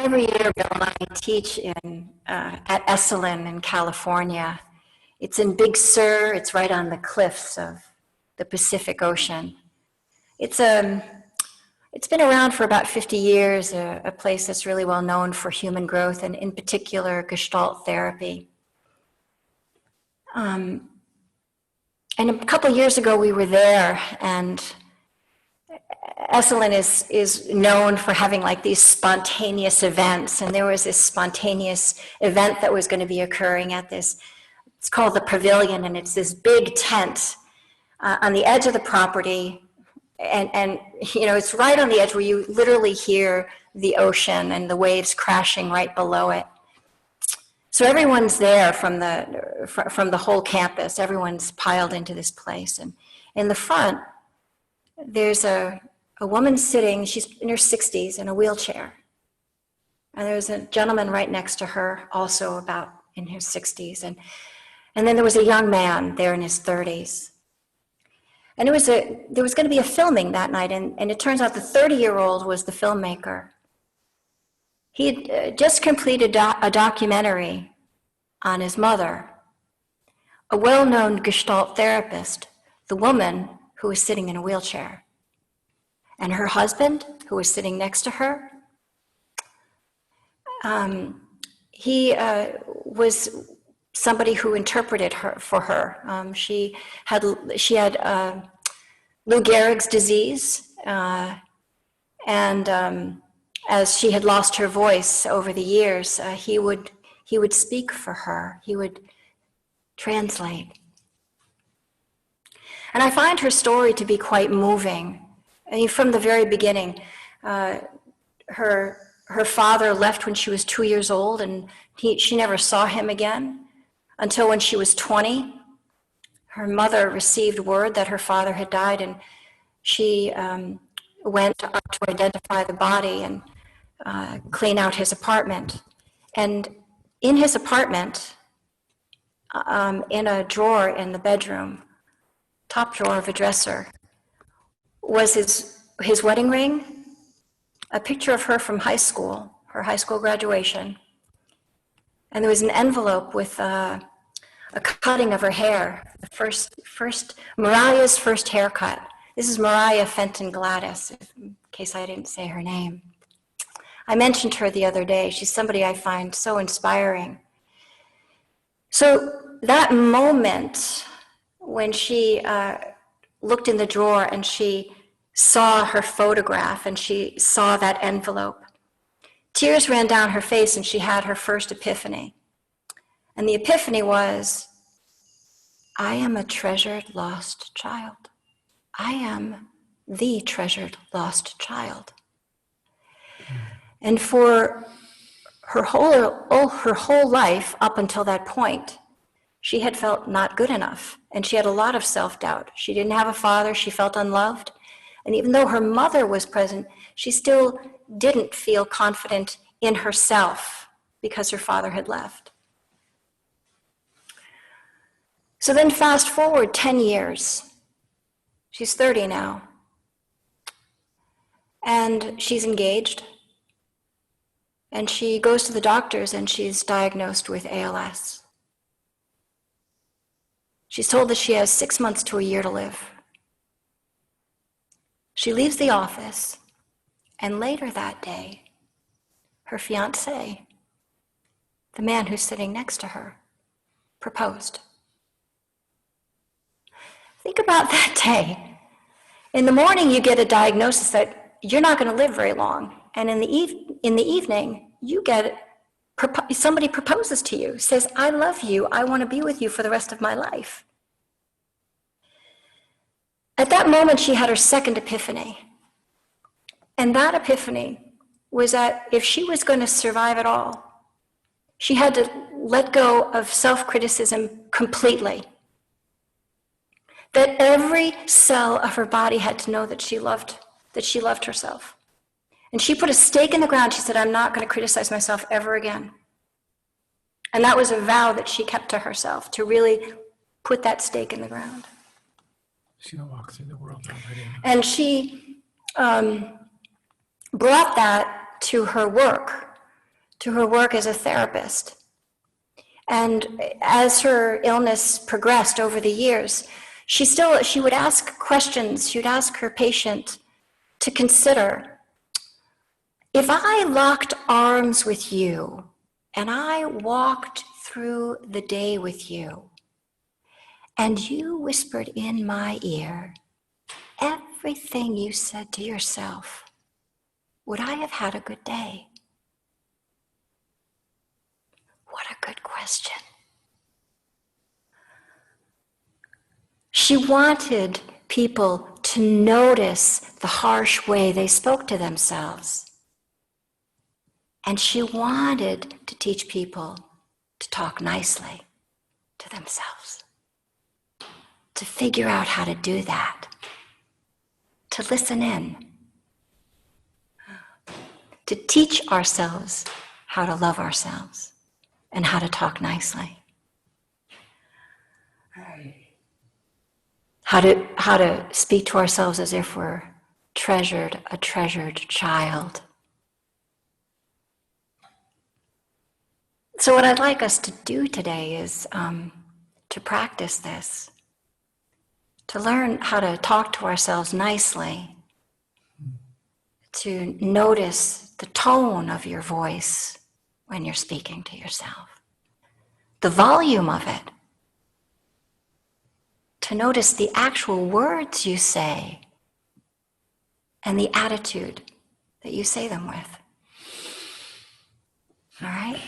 Every year, Bill and I teach at Esalen in California. It's in Big Sur. It's right on the cliffs of the Pacific Ocean. It's been around for about 50 years, a place that's really well known for human growth and in particular Gestalt therapy. And a couple of years ago we were there, and Esalen is known for having like these spontaneous events, and there was this spontaneous event that was going to be occurring at this, it's called the Pavilion, and it's this big tent on the edge of the property, and you know, it's right on the edge where you literally hear the ocean and the waves crashing right below it. So everyone's there from the whole campus, everyone's piled into this place, and in the front, there's a woman sitting, she's in her 60s, in a wheelchair. And there's a gentleman right next to her, also about in his 60s. And then there was a young man there in his 30s. And there was going to be a filming that night, and it turns out the 30-year-old was the filmmaker. He had just completed a documentary on his mother, a well-known Gestalt therapist, the woman who was sitting in a wheelchair. And her husband, who was sitting next to her, he was somebody who interpreted for her. She had Lou Gehrig's disease, and as she had lost her voice over the years, he would speak for her. He would translate. And I find her story to be quite moving. I mean, from the very beginning, her father left when she was 2 years old, and she never saw him again until when she was 20. Her mother received word that her father had died, and she went up to identify the body and clean out his apartment. And in his apartment, in a drawer in the bedroom, top drawer of a dresser, was his wedding ring, a picture of her from high school, her high school graduation. And there was an envelope with a cutting of her hair, Mariah's first haircut. This is Mariah Fenton Gladys, in case I didn't say her name. I mentioned her the other day. She's somebody I find so inspiring. So that moment when she looked in the drawer and she saw her photograph and she saw that envelope, tears ran down her face and she had her first epiphany. And the epiphany was, I am a treasured lost child. I am the treasured lost child. And for her whole life up until that point, she had felt not good enough, and she had a lot of self-doubt. She didn't have a father, she felt unloved, and even though her mother was present, she still didn't feel confident in herself because her father had left. So then fast forward 10 years. She's 30 now, and she's engaged, and she goes to the doctors and she's diagnosed with ALS. She's told that she has 6 months to a year to live. She leaves the office, and later that day, her fiancé, the man who's sitting next to her, proposed. Think about that day. In the morning, you get a diagnosis that you're not going to live very long, and in the evening, you get somebody proposes to you, says, I love you, I want to be with you for the rest of my life. At that moment, she had her second epiphany. And that epiphany was that if she was going to survive at all, she had to let go of self-criticism completely. That every cell of her body had to know that she loved herself. And she put a stake in the ground. She said, I'm not going to criticize myself ever again. And that was a vow that she kept to herself, to really put that stake in the ground. She walks through the world already. And she brought that to her work. to her work as a therapist. And as her illness progressed over the years, she would ask questions. She would ask her patient to consider, if I locked arms with you and I walked through the day with you and you whispered in my ear everything you said to yourself, would I have had a good day? What a good question. She wanted people to notice the harsh way they spoke to themselves. And she wanted to teach people to talk nicely to themselves, to figure out how to do that, to listen in, to teach ourselves how to love ourselves and how to talk nicely. How to speak to ourselves as if we're a treasured child. So what I'd like us to do today is to practice this, to learn how to talk to ourselves nicely, to notice the tone of your voice when you're speaking to yourself, the volume of it, to notice the actual words you say and the attitude that you say them with. All right?